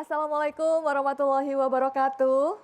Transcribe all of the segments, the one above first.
Assalamualaikum warahmatullahi wabarakatuh.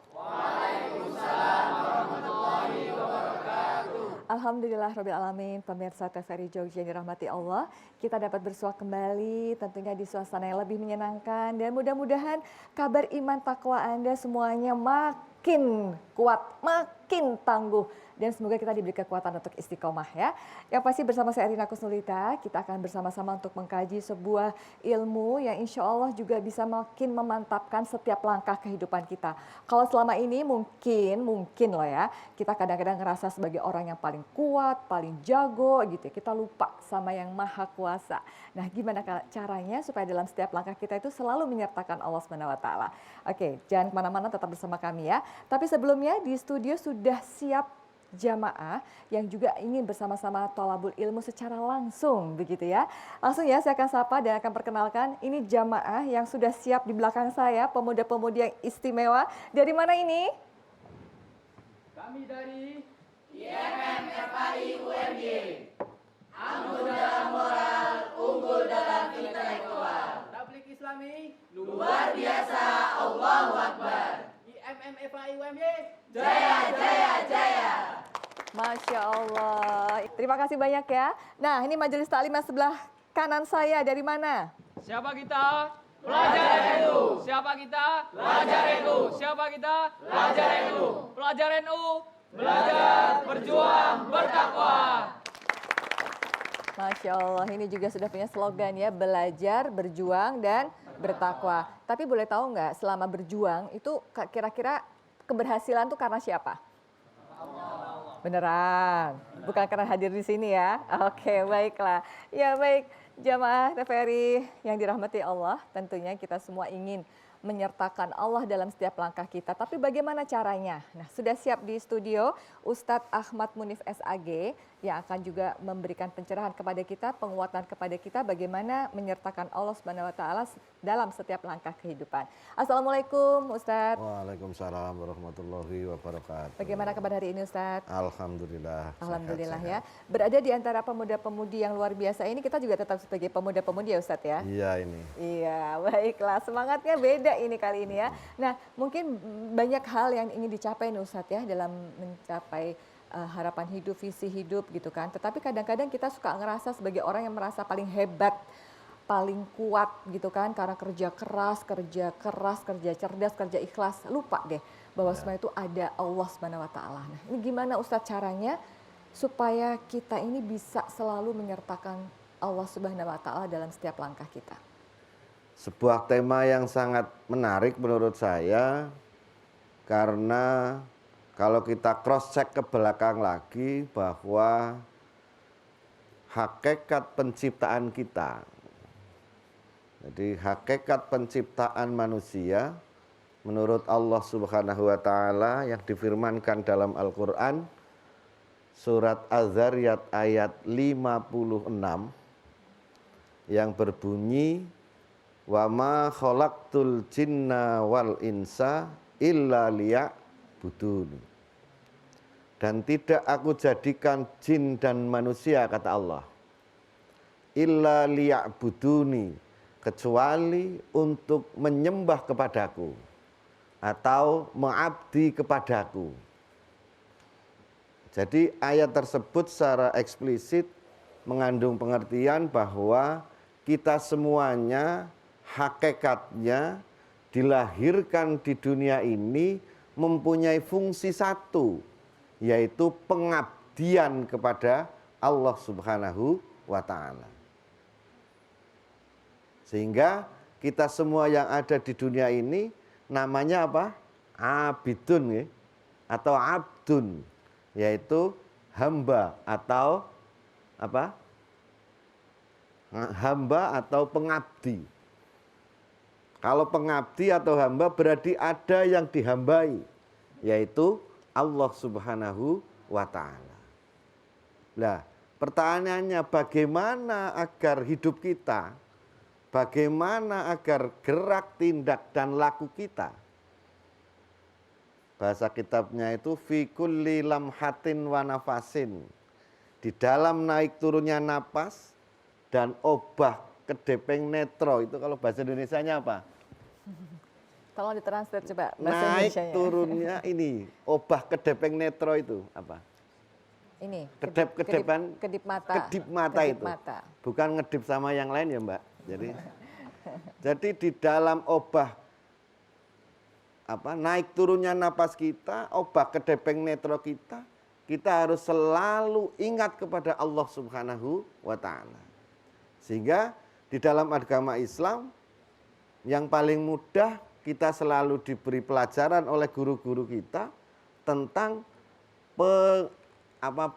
Alhamdulillah Rabbil Alamin, pemirsa TVRI Jogja yang dirahmati Allah. Kita dapat bersua kembali tentunya di suasana yang lebih menyenangkan. Dan mudah-mudahan kabar iman takwa Anda semuanya makin kuat, makin tangguh. Dan semoga kita diberi kekuatan untuk istiqomah ya. Yang pasti bersama saya Erina Kusnulita, kita akan bersama-sama untuk mengkaji sebuah ilmu yang insya Allah juga bisa makin memantapkan setiap langkah kehidupan kita. Kalau selama ini mungkin loh ya, kita kadang-kadang ngerasa sebagai orang yang paling kuat, paling jago gitu ya. Kita lupa sama yang maha kuasa. Nah gimana caranya supaya dalam setiap langkah kita itu selalu menyertakan Allah SWT. Oke, jangan kemana-mana, tetap bersama kami ya. Tapi sebelumnya di studio sudah siap jamaah yang juga ingin bersama-sama tholabul ilmu secara langsung begitu ya. Langsung ya saya akan sapa dan akan perkenalkan ini jamaah yang sudah siap di belakang saya, pemuda-pemudi yang istimewa. Dari mana ini? Kami dari IMM FAI UMY. Anggun dalam moral, unggul dalam intelektual. Tablik Islami, luar biasa, Allahu Akbar. IMM FAI UMY, jaya, jaya, jaya. Masya Allah. Terima kasih banyak ya. Nah ini majelis taklim yang sebelah kanan saya dari mana? Siapa kita? Pelajar NU. Siapa kita? Pelajar NU. Siapa kita? Pelajar NU. Pelajar NU. Belajar, berjuang, bertakwa. Masya Allah, ini juga sudah punya slogan ya, belajar, berjuang, dan bertakwa. Tapi boleh tahu nggak, selama berjuang itu kira-kira keberhasilan tuh karena siapa? Beneran, bukan karena hadir di sini ya. Oke, baiklah. Ya baik, jamaah TVRI yang dirahmati Allah, tentunya kita semua ingin menyertakan Allah dalam setiap langkah kita. Tapi bagaimana caranya? Nah, sudah siap di studio Ustadz Ahmad Munif SAG yang akan juga memberikan pencerahan kepada kita, penguatan kepada kita bagaimana menyertakan Allah Subhanahu wa taala dalam setiap langkah kehidupan. Assalamualaikum Ustadz. Waalaikumsalam warahmatullahi wabarakatuh. Bagaimana kabar hari ini Ustadz? Alhamdulillah. Alhamdulillah sehat, ya. Berada di antara pemuda-pemudi yang luar biasa ini, kita juga tetap sebagai pemuda-pemudi ya Ustadz ya? Iya ini. Iya, baiklah. Semangatnya beda ini kali ini ya. Nah, mungkin banyak hal yang ingin dicapai nih Ustadz ya dalam mencapai harapan hidup, visi hidup gitu kan. Tetapi kadang-kadang kita suka ngerasa sebagai orang yang merasa paling hebat, paling kuat gitu kan. Karena kerja keras, kerja cerdas, kerja ikhlas. Lupa deh bahwa semua itu ada Allah Subhanahu wa taala. Nah, ini gimana Ustadz caranya supaya kita ini bisa selalu menyertakan Allah Subhanahu wa taala dalam setiap langkah kita? Sebuah tema yang sangat menarik menurut saya, karena kalau kita cross check ke belakang lagi bahwa hakikat penciptaan kita, jadi hakikat penciptaan manusia menurut Allah Subhanahu wa taala yang difirmankan dalam Al-Qur'an surat Az-Zariyat ayat 56 yang berbunyi wa ma khalaqtul jinna wal insa illa liya'budun. Dan tidak aku jadikan jin dan manusia, kata Allah, illa liya'buduni, kecuali untuk menyembah kepadaku atau mengabdi kepadaku. Jadi ayat tersebut secara eksplisit mengandung pengertian bahwa kita semuanya hakikatnya dilahirkan di dunia ini mempunyai fungsi satu, yaitu pengabdian kepada Allah Subhanahu wa taala. Sehingga kita semua yang ada di dunia ini namanya apa? Abidun ya? Atau abdun, yaitu hamba atau apa? Hamba atau pengabdi. Kalau pengabdi atau hamba berarti ada yang dihambai, yaitu Allah Subhanahu wa taala. Nah, pertanyaannya bagaimana agar hidup kita, bagaimana agar gerak, tindak dan laku kita, bahasa kitabnya itu fi kulli lamhatin wa nafasin, di dalam naik turunnya napas dan obah kedepeng netro, itu kalau bahasa Indonesianya apa? Tolong ditranslate coba bahasa Naik Indonesianya. turunnya ini, obah kedepeng netro itu apa? Ini Kedip-kedipan, kedip mata. kedip mata Kedip itu. mata. Bukan ngedip sama yang lain ya Mbak. Jadi di dalam obah naik turunnya napas kita, obah kedepeng netro kita harus selalu ingat kepada Allah Subhanahu wa taala. Sehingga di dalam agama Islam yang paling mudah kita selalu diberi pelajaran oleh guru-guru kita tentang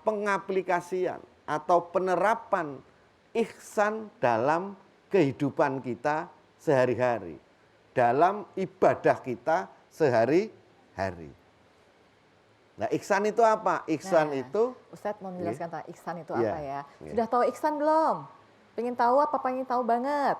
pengaplikasian atau penerapan ihsan dalam kehidupan kita sehari-hari, dalam ibadah kita sehari-hari. Nah, ihsan itu apa? Ihsan itu Ustadz mau menjelaskan tentang ihsan itu Iya, apa ya? iya. Sudah tahu ihsan belum? Pengen tahu apa pengen tahu banget?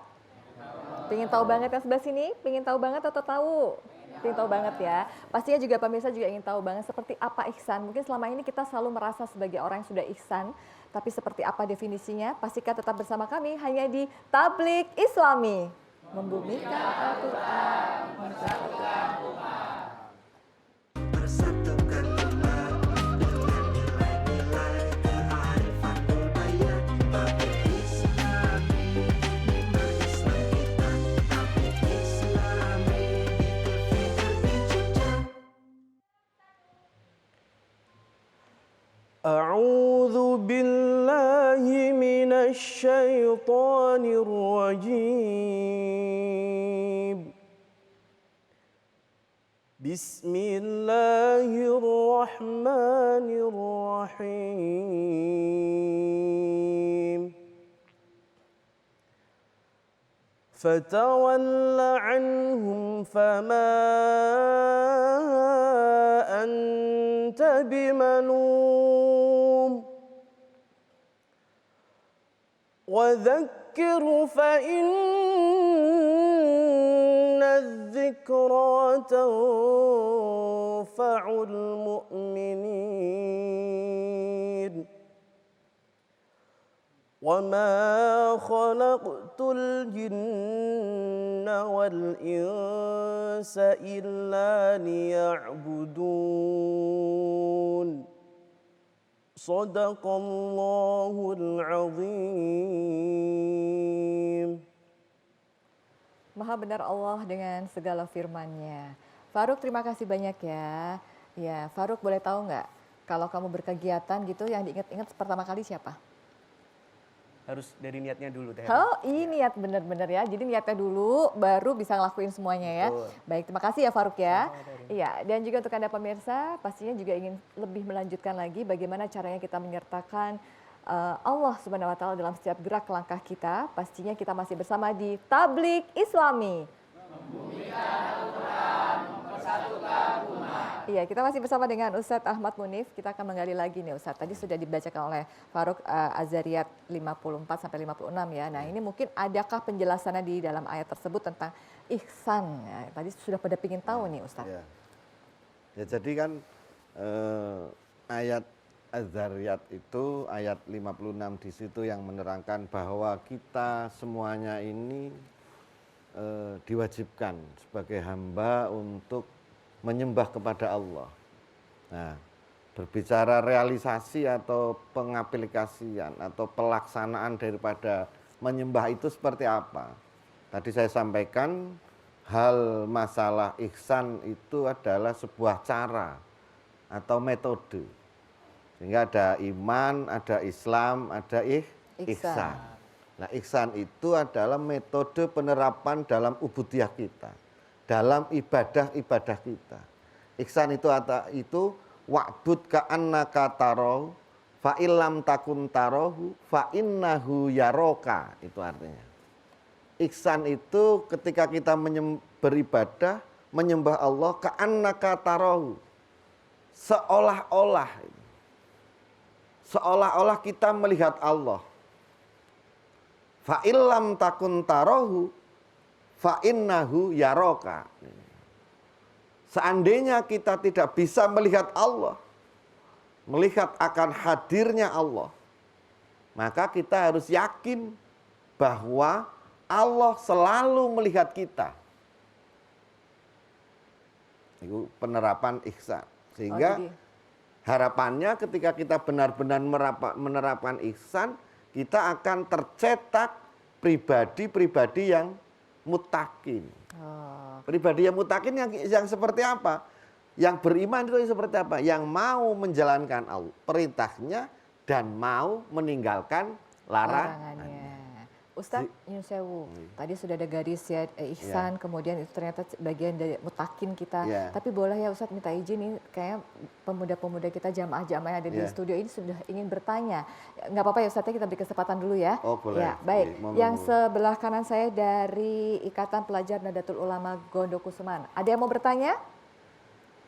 Pengen tahu banget yang sebelah sini? Pengen tahu banget atau tahu? Pengen tahu banget ya. Pastinya juga pemirsa juga ingin tahu banget seperti apa ihsan. Mungkin selama ini kita selalu merasa sebagai orang yang sudah ihsan, tapi seperti apa definisinya? Pastikan tetap bersama kami hanya di Tablik Islami. Membumikan Al-Quran, mempersatukan umat. Persatukan umat dengan nilai-nilai kearifan budaya. Tablik Islami, bimbel Islam kita. Tablik Islami, di TV terjejak. أعوذ بالله من الشيطان الرجيم بسم الله الرحمن الرحيم فتول عنهم فما أنت بملوم وذكر فإن الذكرى تنفع المؤمنين وما خلقت الجن والإنس إلا ليعبدون صدق الله العظيم. Maha benar Allah dengan segala firman-Nya. Faruk, terima kasih banyak ya. Ya, Faruk, boleh tahu nggak kalau kamu berkegiatan gitu yang diingat-ingat pertama kali siapa? Harus dari niatnya dulu Teh. Oh, ini niat bener-bener ya. Jadi niatnya dulu baru bisa ngelakuin semuanya ya. Betul. Baik, terima kasih ya Faruk ya. Iya, dan juga untuk Anda pemirsa, pastinya juga ingin lebih melanjutkan lagi bagaimana caranya kita menyertakan Allah Subhanahu wa taala dalam setiap gerak langkah kita. Pastinya kita masih bersama di Tablik Islami. Iya, kita masih bersama dengan Ustadz Ahmad Munif. Kita akan menggali lagi nih Ustadz. Tadi sudah dibacakan oleh Faruk Az-Zariyat 54 sampai 56 ya. Nah, ini mungkin adakah penjelasannya di dalam ayat tersebut tentang ihsan? Ya, tadi sudah pada pingin tahu nih Ustadz. Ya. Ya, jadi kan ayat Az-Zariyat itu ayat 56 di situ yang menerangkan bahwa kita semuanya ini diwajibkan sebagai hamba untuk menyembah kepada Allah. Nah, berbicara realisasi atau pengaplikasian atau pelaksanaan daripada menyembah itu seperti apa? Tadi saya sampaikan hal masalah ihsan itu adalah sebuah cara atau metode. Sehingga ada iman, ada Islam, ada ihsan. Nah, ihsan itu adalah metode penerapan dalam ubudiyah kita, dalam ibadah-ibadah kita. Ihsan itu wa'bud ka'annaka tarahu fa illam takun tarahu fa innahu yaroka, itu artinya. Ihsan itu ketika kita beribadah, menyembah Allah ka'annaka tarahu, seolah-olah kita melihat Allah. Fa illam takun tarahu fa innahu yaroka. Seandainya kita tidak bisa melihat Allah, melihat akan hadirnya Allah, maka kita harus yakin bahwa Allah selalu melihat kita. Itu penerapan ihsan. Sehingga jadi harapannya ketika kita benar-benar menerapkan ihsan, kita akan tercetak pribadi-pribadi yang muttaqin. oh, Pribadi yang muttaqin yang seperti apa? Yang beriman itu seperti apa? Yang mau menjalankan perintahnya dan mau meninggalkan larangannya. larangannya. Ustadz Nyun Sewu, tadi sudah ada garis ya ihsan, kemudian itu ternyata bagian dari mutakin kita. Ya. Tapi boleh ya Ustadz minta izin nih, kayak pemuda-pemuda kita jamaah-jamaah yang ada di Ya. studio ini sudah ingin bertanya. Nggak apa-apa ya Ustadz, kita beri kesempatan dulu ya. Oh, boleh. Ya, baik. Boleh. Yang sebelah kanan saya dari Ikatan Pelajar Nadatul Ulama Gondokusuman. Ada yang mau bertanya?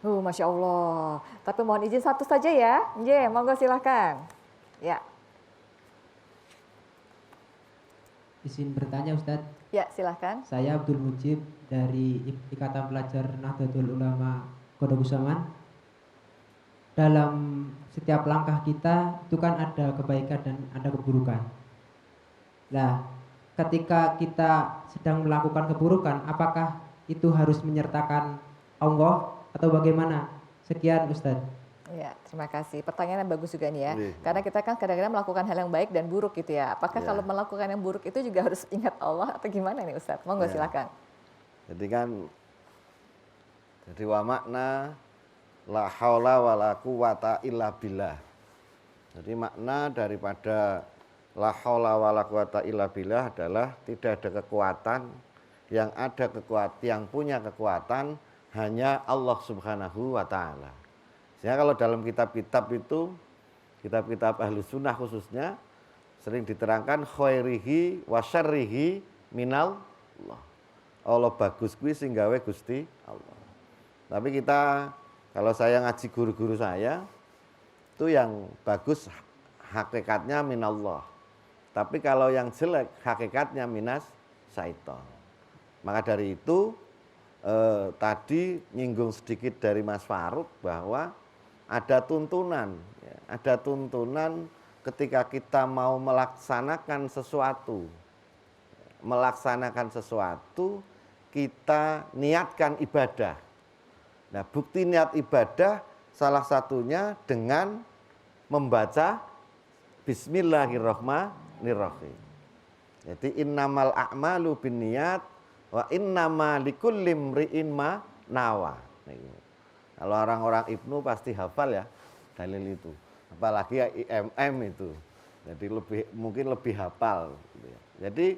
Masya Allah. Tapi mohon izin satu saja ya. Monggo silahkan. Ya. Izin bertanya Ustadz, Ya, silahkan. saya Abdul Mujib dari Ikatan Pelajar Nahdlatul Ulama Gondokusuman. Dalam setiap langkah kita itu kan ada kebaikan dan ada keburukan. Nah, ketika kita sedang melakukan keburukan, apakah itu harus menyertakan Allah atau bagaimana? Sekian Ustadz. Ya, terima kasih. Pertanyaan yang bagus juga nih ya. Iya. Karena kita kan kadang-kadang melakukan hal yang baik dan buruk gitu ya. Apakah Ya. kalau melakukan yang buruk itu juga harus ingat Allah atau gimana nih Ustadz? Monggo Ya. silakan. Jadi kan jadi wa makna la haula wala quwata illa billah. Jadi makna daripada la haula wala quwata illa billah adalah tidak ada kekuatan, yang ada kekuatan, yang punya kekuatan hanya Allah Subhanahu wa taala. Sehingga kalau dalam kitab-kitab itu, kitab-kitab Ahlus Sunnah khususnya, sering diterangkan khairihi wa syarrihi minal Allah. Allah bagus kuwi sing gawe Gusti Allah. Tapi kita, kalau saya ngaji guru-guru saya, itu yang bagus hakikatnya minallah. Tapi kalau yang jelek hakikatnya minas syaiton. Maka dari itu tadi nyinggung sedikit dari Mas Faruk bahwa ada tuntunan, ya, ada tuntunan ketika kita mau melaksanakan sesuatu, kita niatkan ibadah. Nah, bukti niat ibadah salah satunya dengan membaca Bismillahirrahmanirrahim. Jadi innamal a'malu binniyat wa innama likulli imri'in ma nawa. Kalau orang-orang Ibnu pasti hafal ya dalil itu. Apalagi ya IMM itu. Jadi mungkin lebih hafal gitu ya. Jadi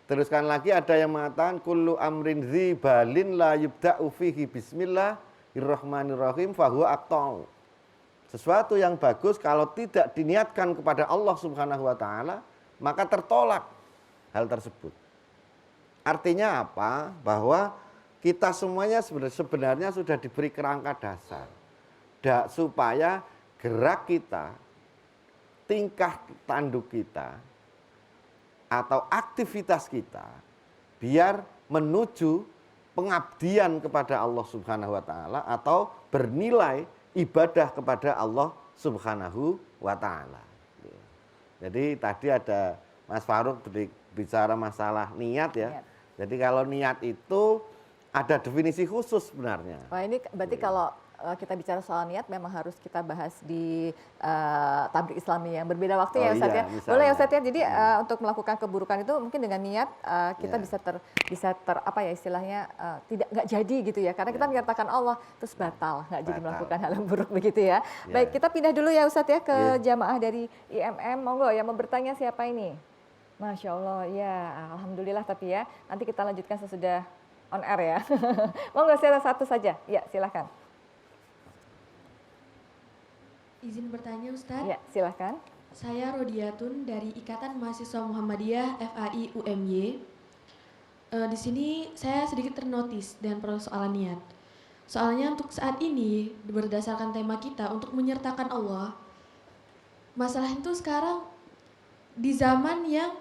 teruskan lagi ada yang mengatakan kullu amrin dzibalin la yubda'u fihi bismillahirrahmanirrahim fahuwa aqta'u. Sesuatu yang bagus kalau tidak diniatkan kepada Allah Subhanahu wa taala, maka tertolak hal tersebut. Artinya apa? Bahwa kita semuanya sebenarnya sudah diberi kerangka dasar supaya gerak kita, tingkah tanduk kita, atau aktivitas kita biar menuju pengabdian kepada Allah Subhanahu wa taala atau bernilai ibadah kepada Allah Subhanahu wa taala. Jadi tadi ada Mas Faruk bicara masalah niat ya. Niat. Jadi kalau niat itu ada definisi khusus sebenarnya. Wah, ini berarti kalau kita bicara soal niat memang harus kita bahas di tablik Islami yang berbeda waktu ya Oh Ustadz iya, ya. misalnya. Boleh ya Ustadz ya. Jadi untuk melakukan keburukan itu mungkin dengan niat kita Ya. bisa apa ya istilahnya nggak jadi gitu ya. Karena kita menyertakan Allah terus batal nggak jadi Batal. melakukan hal yang buruk begitu ya. Ya. Baik, kita pindah dulu ya Ustadz ya ke Ya. jamaah dari IMM. Monggo yang mau bertanya siapa ini? Masya Allah, ya alhamdulillah tapi ya nanti kita lanjutkan sesudah on air ya. Monggo saya satu saja. Ya silahkan. Izin bertanya Ustadz, Ya silahkan. saya Rodiatun dari Ikatan Mahasiswa Muhammadiyah FAI UMY. Di sini saya sedikit ternotis dengan persoalan niat. Soalnya untuk saat ini berdasarkan tema kita untuk menyertakan Allah, masalah itu sekarang di zaman yang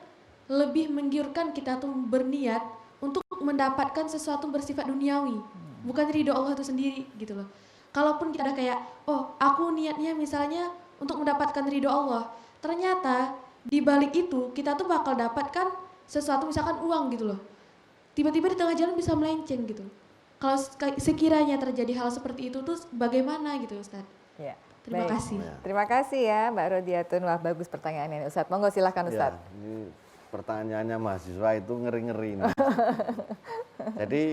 lebih menggiurkan kita tuh berniat untuk mendapatkan sesuatu bersifat duniawi, bukan ridho Allah itu sendiri gitu loh. Kalaupun kita ada kayak, oh aku niatnya misalnya untuk mendapatkan ridho Allah, ternyata di balik itu kita tuh bakal dapatkan sesuatu misalkan uang gitu loh. Tiba-tiba di tengah jalan bisa melenceng gitu. kalau sekiranya terjadi hal seperti itu tuh bagaimana gitu Ustadz? Ya. Terima Baik. kasih. Terima kasih ya Mbak Rodiatun. Wah bagus pertanyaannya Ustadz. Monggo silahkan Ya, Ustadz. ini pertanyaannya mahasiswa itu ngeri-ngeri ini. Jadi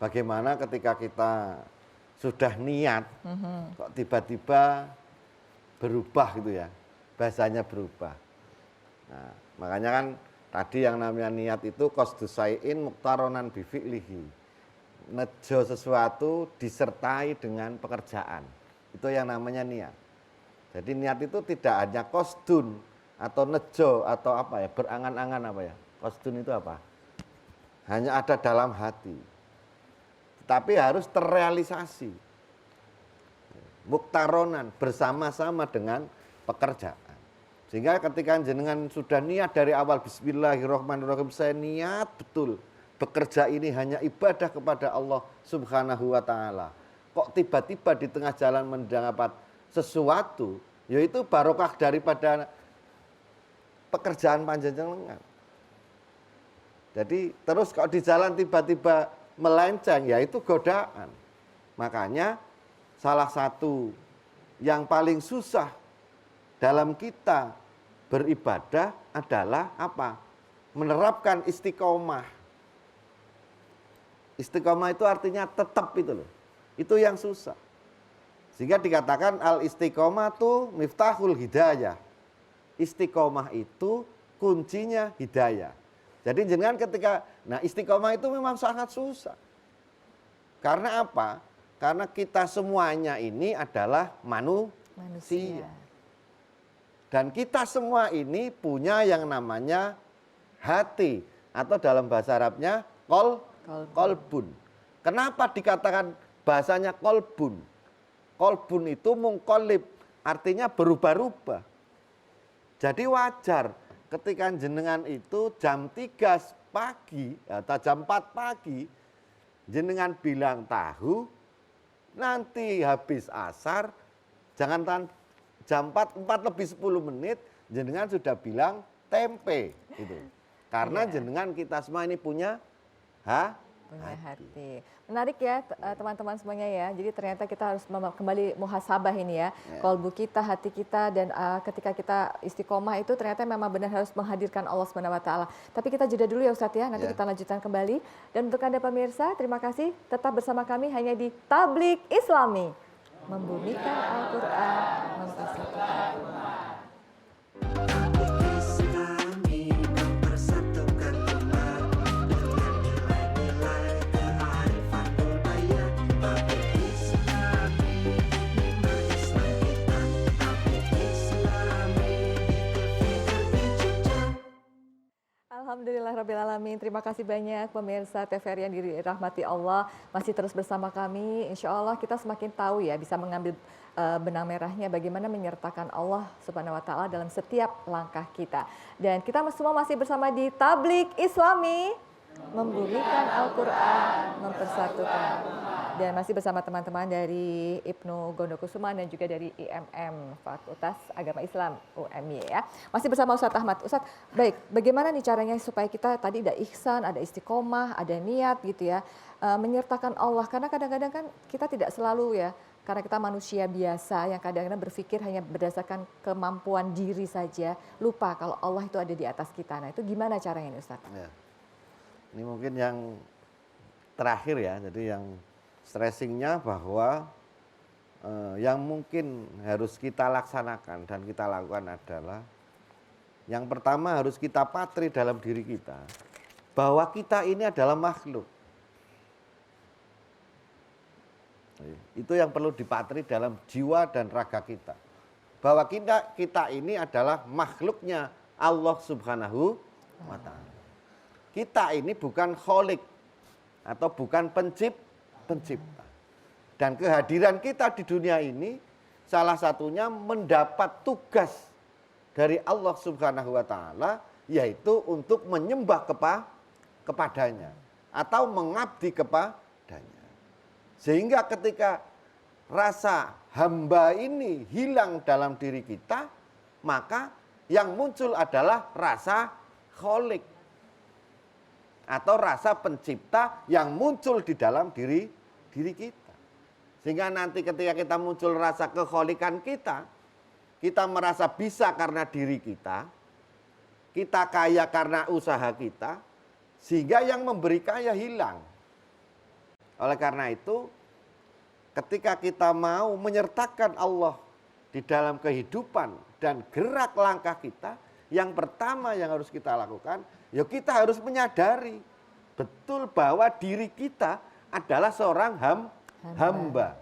bagaimana ketika kita sudah niat, kok tiba-tiba berubah gitu ya, bahasanya berubah. Nah, makanya kan tadi yang namanya niat itu qasdus syai'in muqtaronan bi fi'lihi. Nejo sesuatu disertai dengan pekerjaan. Itu yang namanya niat. Jadi niat itu tidak hanya qasdun atau nejo atau apa ya, berangan-angan apa ya. Qasdun itu apa? Hanya ada dalam hati. Tapi harus terrealisasi. Muktaronan bersama-sama dengan pekerjaan. Sehingga ketika jenengan sudah niat dari awal bismillahirrahmanirrahim, saya niat betul bekerja ini hanya ibadah kepada Allah Subhanahu wa taala. Kok tiba-tiba di tengah jalan mendapat sesuatu, yaitu barokah daripada pekerjaan panjenengan. Jadi terus kalau di jalan tiba-tiba melenceng, ya itu godaan. Makanya salah satu yang paling susah dalam kita beribadah adalah apa? Menerapkan istiqomah. Istiqomah itu artinya tetap itu loh. Itu yang susah. Sehingga dikatakan al istiqomah itu miftahul hidayah. Istiqomah itu kuncinya hidayah. Jadi jangan ketika, nah istiqomah itu memang sangat susah. Karena apa? Karena kita semuanya ini adalah manusia. Dan kita semua ini punya yang namanya hati. Atau dalam bahasa Arabnya kolbun. Kenapa dikatakan bahasanya kolbun? Kolbun itu mungkolib, artinya berubah-ubah. Jadi wajar ketika jenengan itu jam 3 pagi atau jam 4 pagi, jenengan bilang tahu, nanti habis asar, jangan jam 4 lebih 10 menit, jenengan sudah bilang tempe. Gitu. Karena jenengan kita semua ini punya hati. Menarik ya teman-teman semuanya ya. Jadi ternyata kita harus kembali muhasabah ini ya. Kolbu kita, hati kita, dan ketika kita istiqomah itu ternyata memang benar harus menghadirkan Allah SWT. Tapi kita jeda dulu ya Ustadz ya. Nanti kita lanjutkan kembali. Dan untuk Anda pemirsa, terima kasih tetap bersama kami hanya di Tablik Islami. Membumikan Al-Quran, mempersatukan umat. Alhamdulillahirrabbilalamin. Terima kasih banyak pemirsa TVRI yang dirahmati Allah. Masih terus bersama kami. Insya Allah kita semakin tahu ya, bisa mengambil benang merahnya bagaimana menyertakan Allah Subhanahu wa taala dalam setiap langkah kita. Dan kita semua masih bersama di Tablik Islami, membumikan Al-Quran, mempersatukan. Dan masih bersama teman-teman dari Ibnu Gondokusuman dan juga dari IMM Fakultas Agama Islam UMY ya. Masih bersama Ustadz Ahmad. Ustadz, baik, bagaimana nih caranya supaya kita tadi ada ihsan, ada istiqomah, ada niat gitu ya, menyertakan Allah. Karena kadang-kadang kan kita tidak selalu ya, karena kita manusia biasa yang kadang-kadang berpikir hanya berdasarkan kemampuan diri saja, lupa kalau Allah itu ada di atas kita. Nah itu gimana caranya nih Ustadz? Ya. Ini mungkin yang terakhir ya, jadi yang stressingnya bahwa yang mungkin harus kita laksanakan dan kita lakukan adalah yang pertama harus kita patri dalam diri kita bahwa kita ini adalah makhluk. Itu yang perlu dipatri dalam jiwa dan raga kita. Bahwa kita ini adalah makhluknya Allah Subhanahu wa taala. Kita ini bukan kholik atau bukan pencipta. Dan kehadiran kita di dunia ini salah satunya mendapat tugas dari Allah Subhanahu wa taala, yaitu untuk menyembah kepadanya atau mengabdi kepadanya. Sehingga ketika rasa hamba ini hilang dalam diri kita, maka yang muncul adalah rasa kholik. atau rasa pencipta yang muncul di dalam diri kita. Sehingga nanti ketika kita muncul rasa kekholikan kita merasa bisa karena diri kita kaya karena usaha kita, sehingga yang memberi kaya hilang. Oleh karena itu, ketika kita mau menyertakan Allah di dalam kehidupan dan gerak langkah kita, yang pertama yang harus kita lakukan, ya kita harus menyadari betul bahwa diri kita adalah seorang hamba.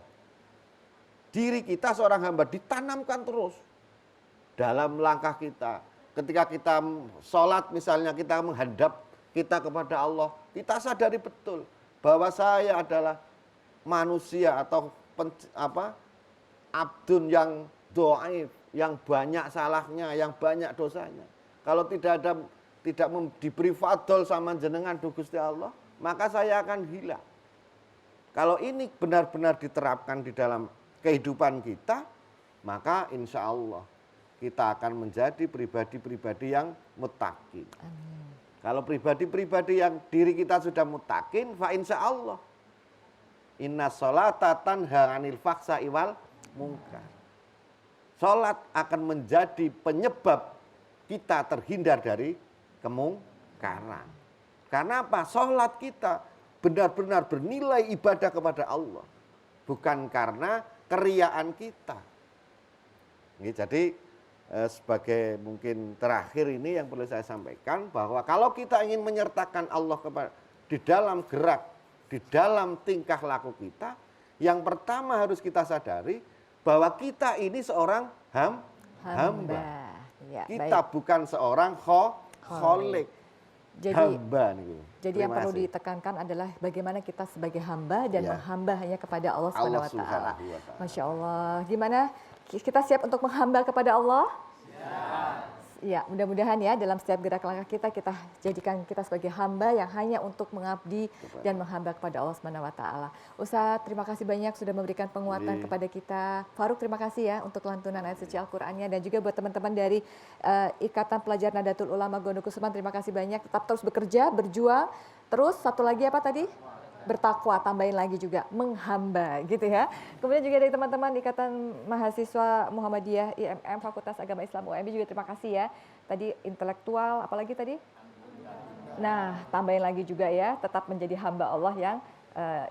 Diri kita seorang hamba ditanamkan terus dalam langkah kita. Ketika kita sholat misalnya, kita menghadap kita kepada Allah, kita sadari betul bahwa saya adalah manusia atau abdun yang dhaif, yang banyak salahnya, yang banyak dosanya. Kalau tidak diberi fadl sama jenengan Gusti Allah, maka saya akan hilang. Kalau ini benar-benar diterapkan di dalam kehidupan kita, maka insya Allah kita akan menjadi pribadi-pribadi yang muttaqin. Kalau pribadi-pribadi yang diri kita sudah muttaqin, fa insya Allah inna sholata tanha 'anil fahsya'i wal munkar. Sholat akan menjadi penyebab kita terhindar dari kemungkaran. Karena apa? Sholat kita benar-benar bernilai ibadah kepada Allah, bukan karena keriaan kita. Jadi sebagai mungkin terakhir ini yang perlu saya sampaikan, bahwa kalau kita ingin menyertakan Allah di dalam gerak, di dalam tingkah laku kita, yang pertama harus kita sadari bahwa kita ini seorang hamba. Ya, Kita bukan seorang kholik. Hamba nih. Jadi yang perlu ditekankan adalah bagaimana kita sebagai hamba dan menghamba hanya kepada Allah Subhanahu wa taala. Masya Allah. Gimana kita siap untuk menghamba kepada Allah? Ya, mudah-mudahan ya dalam setiap gerak langkah kita jadikan kita sebagai hamba yang hanya untuk mengabdi dan menghamba kepada Allah Subhanahu wa taala. Ustaz, terima kasih banyak sudah memberikan penguatan kepada kita. Faruk, terima kasih ya untuk lantunan ayat suci Al-Qur'annya, dan juga buat teman-teman dari Ikatan Pelajar Nahdlatul Ulama Gondokusuman, terima kasih banyak. Tetap terus bekerja, berjuang. Terus satu lagi apa tadi? Bertakwa, tambahin lagi juga menghamba gitu ya. Kemudian juga dari teman-teman Ikatan Mahasiswa Muhammadiyah IMM Fakultas Agama Islam UMI juga terima kasih ya. Tadi intelektual, apalagi tadi? Nah, tambahin lagi juga ya, tetap menjadi hamba Allah yang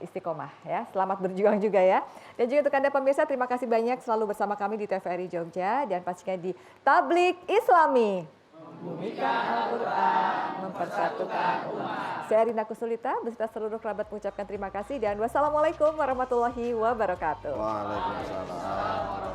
istiqomah ya. Selamat berjuang juga ya. Dan juga untuk Anda pemirsa, terima kasih banyak selalu bersama kami di TVRI Jogja dan pastinya di Tablik Islami. Membumikan Al-Quran, mempersatukan umat. Saya Rina Kusulita beserta seluruh kerabat mengucapkan terima kasih dan wassalamualaikum warahmatullahi wabarakatuh. Waalaikumsalam.